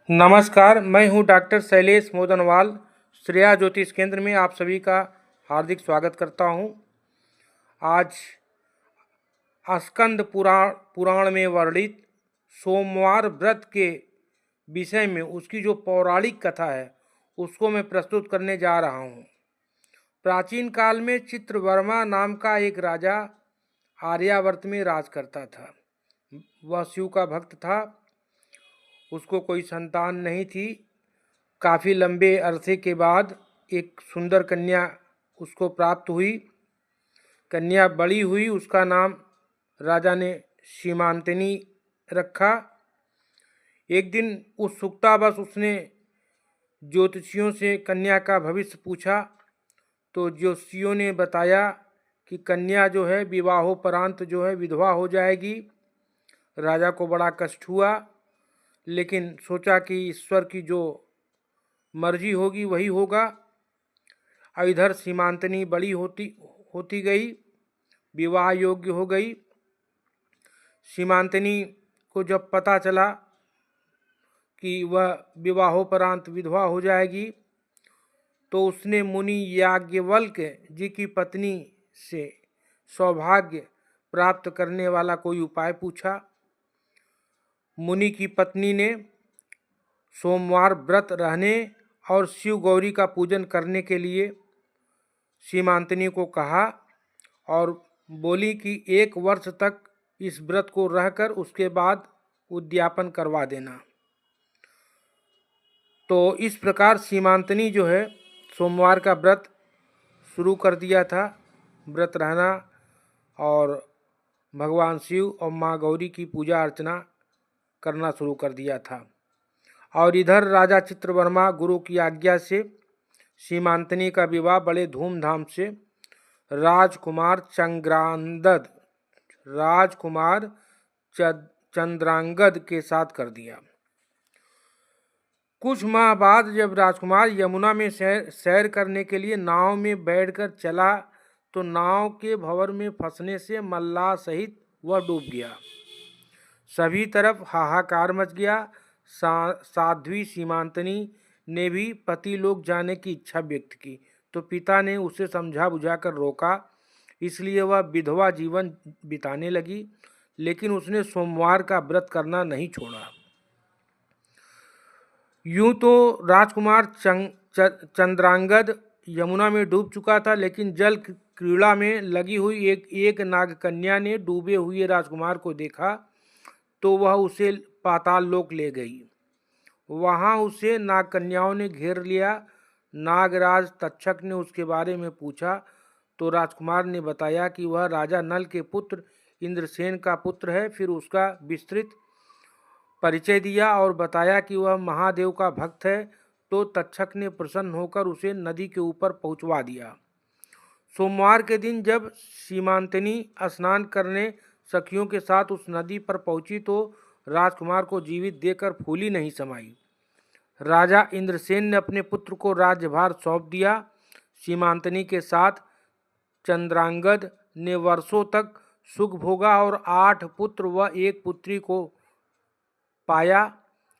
नमस्कार, मैं हूं डॉक्टर शैलेश मोदनवाल। श्रेया ज्योतिष केंद्र में आप सभी का हार्दिक स्वागत करता हूं। आज स्कंद पुराण में वर्णित सोमवार व्रत के विषय में उसकी जो पौराणिक कथा है उसको मैं प्रस्तुत करने जा रहा हूं। प्राचीन काल में चित्रवर्मा नाम का एक राजा आर्यावर्त में राज करता था। वह शिव का भक्त था। उसको कोई संतान नहीं थी। काफ़ी लंबे अरसे के बाद एक सुंदर कन्या उसको प्राप्त हुई। कन्या बड़ी हुई, उसका नाम राजा ने सीमांतिनी रखा। एक दिन उत्सुकतावश उसने ज्योतिषियों से कन्या का भविष्य पूछा, तो ज्योतिषियों ने बताया कि कन्या जो है विवाहोपरांत जो है विधवा हो जाएगी। राजा को बड़ा कष्ट हुआ, लेकिन सोचा कि ईश्वर की जो मर्जी होगी वही होगा। इधर सीमांतनी बड़ी होती गई, विवाह योग्य हो गई। सीमांतनी को जब पता चला कि वह विवाहोपरांत विधवा हो जाएगी, तो उसने मुनि याज्ञवल्क्य जी की पत्नी से सौभाग्य प्राप्त करने वाला कोई उपाय पूछा। मुनि की पत्नी ने सोमवार व्रत रहने और शिव गौरी का पूजन करने के लिए सीमांतनी को कहा और बोली कि 1 वर्ष तक इस व्रत को रहकर उसके बाद उद्यापन करवा देना। तो इस प्रकार सीमांतनी जो है सोमवार का व्रत शुरू कर दिया था। व्रत रहना और भगवान शिव और माँ गौरी की पूजा अर्चना करना शुरू कर दिया था। और इधर राजा चित्रवर्मा गुरु की आज्ञा से सीमांतनी का विवाह बड़े धूमधाम से राजकुमार चंद्रांगद के साथ कर दिया। कुछ माह बाद जब राजकुमार यमुना में सैर करने के लिए नाव में बैठकर चला, तो नाव के भंवर में फंसने से मल्लाह सहित वह डूब गया। सभी तरफ हाहाकार मच गया। साध्वी सीमांतनी ने भी पति लोक जाने की इच्छा व्यक्त की, तो पिता ने उसे समझा बुझाकर रोका। इसलिए वह विधवा जीवन बिताने लगी, लेकिन उसने सोमवार का व्रत करना नहीं छोड़ा। यूं तो राजकुमार चंद्रांगद यमुना में डूब चुका था, लेकिन जल क्रीड़ा में लगी हुई एक नागकन्या ने डूबे हुए राजकुमार को देखा, तो वह उसे पाताल लोक ले गई। वहां उसे नागकन्याओं ने घेर लिया। नागराज तक्षक ने उसके बारे में पूछा, तो राजकुमार ने बताया कि वह राजा नल के पुत्र इंद्रसेन का पुत्र है। फिर उसका विस्तृत परिचय दिया और बताया कि वह महादेव का भक्त है। तो तक्षक ने प्रसन्न होकर उसे नदी के ऊपर पहुंचवा दिया। सोमवार के दिन जब सीमांतनी स्नान करने सखियों के साथ उस नदी पर पहुंची, तो राजकुमार को जीवित देखकर फूली नहीं समाई। राजा इंद्रसेन ने अपने पुत्र को राज्यभार सौंप दिया। सीमांतनी के साथ चंद्रांगद ने वर्षों तक सुख भोगा और 8 पुत्र व 1 पुत्री को पाया।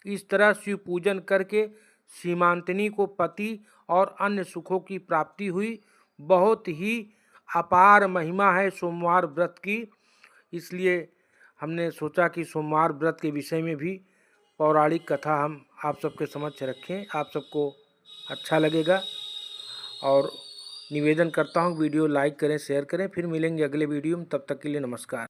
इस तरह शिव पूजन करके सीमांतनी को पति और अन्य सुखों की प्राप्ति हुई। बहुत ही अपार महिमा है सोमवार व्रत की। इसलिए हमने सोचा कि सोमवार व्रत के विषय में भी पौराणिक कथा हम आप सबके समक्ष रखें। आप सबको अच्छा लगेगा और निवेदन करता हूँ वीडियो लाइक करें, शेयर करें। फिर मिलेंगे अगले वीडियो में, तब तक के लिए नमस्कार।